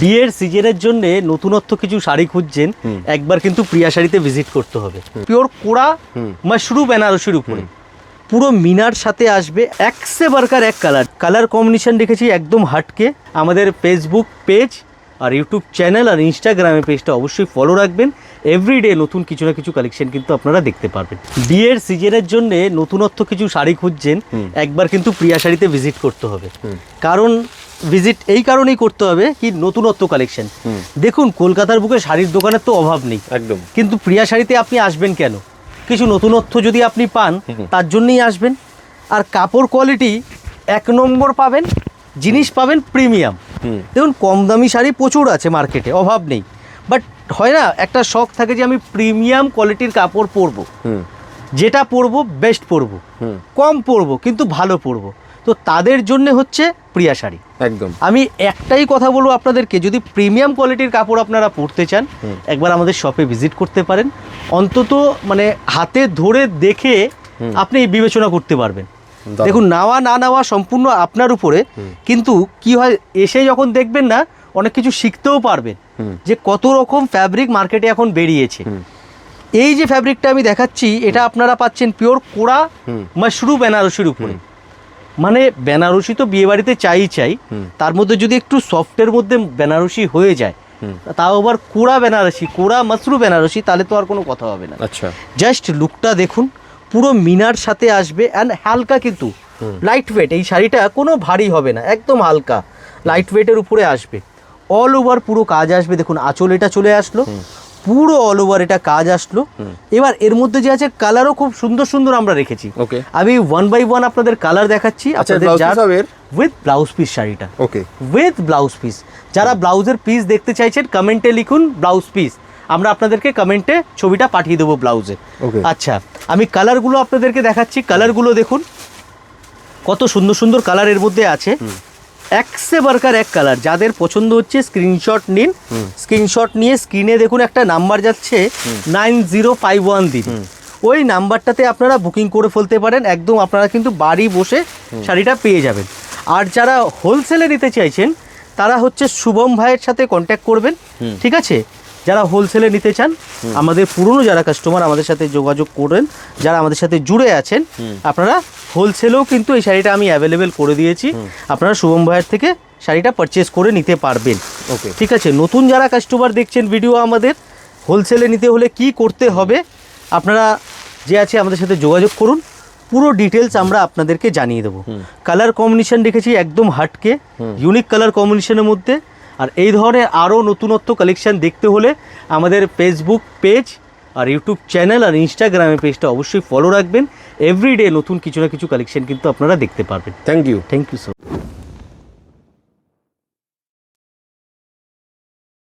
বিয়ের সিজনের জন্য নতুনত্ব কিছু শাড়ি খুঁজছেন, একবার কিন্তু প্রিয়া শাড়িতে ভিজিট করতে হবে। পিওর কোড়া মাশরু বেনারসির উপরে পুরো মিনার সাথে আসবে, এক সে বারকার এক কালার কম্বিনেশন রেখেছি একদম হাটকে। আমাদের ফেসবুক পেজ আর ইউটিউব চ্যানেল আর ইনস্টাগ্রামের পেজটা অবশ্যই ফলো রাখবেন। এভরিডে নতুন কিছু না কিছু কালেকশন কিন্তু আপনারা দেখতে পারবেন। বিয়ের সিজনের জন্য নতুনত্ব কিছু শাড়ি খুঁজছেন, একবার কিন্তু প্রিয়া শাড়িতে ভিজিট করতে হবে। কারণ ভিজিট এই কারণেই করতে হবে কি, নতুনত্ব কালেকশন দেখুন। কলকাতার বুকে শাড়ির দোকানের তো অভাব নেই একদম, কিন্তু প্রিয়া শাড়িতে আপনি আসবেন কেন? কিছু নতুনত্ব যদি আপনি পান তার জন্যই আসবেন। আর কাপড় কোয়ালিটি এক নম্বর পাবেন, জিনিস পাবেন প্রিমিয়াম। দেখুন কম দামি শাড়ি প্রচুর আছে মার্কেটে, অভাব নেই, বাট হয় না একটা শখ থাকে যে আমি প্রিমিয়াম কোয়ালিটির কাপড় পরবো, যেটা পরবো বেস্ট পরবো, কম পরবো কিন্তু ভালো পরবো। তো তাদের জন্য হচ্ছে প্রিয়া শাড়ি। একদম আমি একটাই কথা বলবো আপনাদেরকে, যদি প্রিমিয়াম কোয়ালিটির কাপড় আপনারা পরতে চান একবার আমাদের শপে ভিজিট করতে পারেন। অন্তত মানে হাতে ধরে দেখে আপনি বিবেচনা করতে পারবেন। দেখুন নেওয়া না নেওয়া সম্পূর্ণ আপনার উপরে, কিন্তু কি হয় এসে যখন দেখবেন না অনেক কিছু শিখতেও পারবেন যে কত রকম ফ্যাব্রিক মার্কেটে এখন বেরিয়েছে। এই যে ফ্যাব্রিকটা আমি দেখাচ্ছি এটা আপনারা পাচ্ছেন পিওর কোড়া মাশরু বেনারসির উপরে। মানে বেনারসি তো বিয়ে বাড়িতে চাই, তার মধ্যে যদি একটু সফটের মধ্যে বেনারসি হয়ে যায়, তাও আবার কোড়া বেনারসি, কোড়া মাশরু বেনারসি, তাহলে তো আর কোনো কথা হবে না। আচ্ছা, জাস্ট লুকটা দেখুন, পুরো মিনার সাথে আসবে অ্যান্ড হালকা কিন্তু লাইট ওয়েট। এই শাড়িটা কোনো ভারী হবে না, একদম হালকা লাইট ওয়েটের উপরে আসবে। অল ওভার পুরো কাজ আসবে, দেখুন আঁচল এটা চলে আসলো, পুরো অল ওভার এটা কাজ আসলো। এবার এর মধ্যে যে আছে কালারও খুব সুন্দর সুন্দর আমরা রেখেছি। আমি 1 বাই 1 আপনাদের কালার দেখাচ্ছি আপনাদের উইথ ব্লাউজ পিস শাড়িটা। ওকে, উইথ ব্লাউজ পিস। যারা ব্লাউজের পিস দেখতে চাইছেন কমেন্টে লিখুন ব্লাউজ পিস, আমরা আপনাদেরকে কমেন্টে ছবিটা পাঠিয়ে দেবো ব্লাউজে। আচ্ছা, আমি কালারগুলো আপনাদেরকে দেখাচ্ছি। কালারগুলো দেখুন কত সুন্দর সুন্দর কালার এর মধ্যে আছে, এক সে বারকার এক কালার। যাদের পছন্দ হচ্ছে স্ক্রিনশট নিন, স্ক্রিনশট নিয়ে স্ক্রিনে দেখুন একটা নাম্বার যাচ্ছে 9051 দিন, ওই নাম্বারটাতে আপনারা বুকিং করে ফেলতে পারেন। একদম আপনারা কিন্তু বাড়ি বসে শাড়িটা পেয়ে যাবেন। আর যারা হোলসেলে নিতে চাইছেন তারা হচ্ছে শুভম ভাইয়ের সাথে কন্ট্যাক্ট করবেন, ঠিক আছে? যারা হোলসেলে নিতে চান, আমাদের পুরনো যারা কাস্টমার আমাদের সাথে যোগাযোগ করেন, যারা আমাদের সাথে জুড়ে আছেন, আপনারা হোলসেলেও কিন্তু এই শাড়িটা আমি অ্যাভেলেবেল করে দিয়েছি। আপনারা শুভম ভাইয়ের থেকে শাড়িটা পারচেস করে নিতে পারবেন। ওকে, ঠিক আছে? নতুন যারা কাস্টমার দেখছেন ভিডিও আমাদের, হোলসেলে নিতে হলে কি করতে হবে আপনারা যে আছে আমাদের সাথে যোগাযোগ করুন, পুরো ডিটেলস আমরা আপনাদেরকে জানিয়ে দেবো। কালার কম্বিনেশন রেখেছি একদম হাটকে, ইউনিক কালার কম্বিনেশনের মধ্যে। আর এই ধরনের আরও নতুনত্ব কালেকশান দেখতে হলে আমাদের ফেসবুক পেজ আর ইউটিউব চ্যানেল আর ইনস্টাগ্রামের পেজটা অবশ্যই ফলো রাখবেন। এভরিডে নতুন কিছু না কিছু কালেকশান কিন্তু আপনারা দেখতে পারবেন। Thank you so.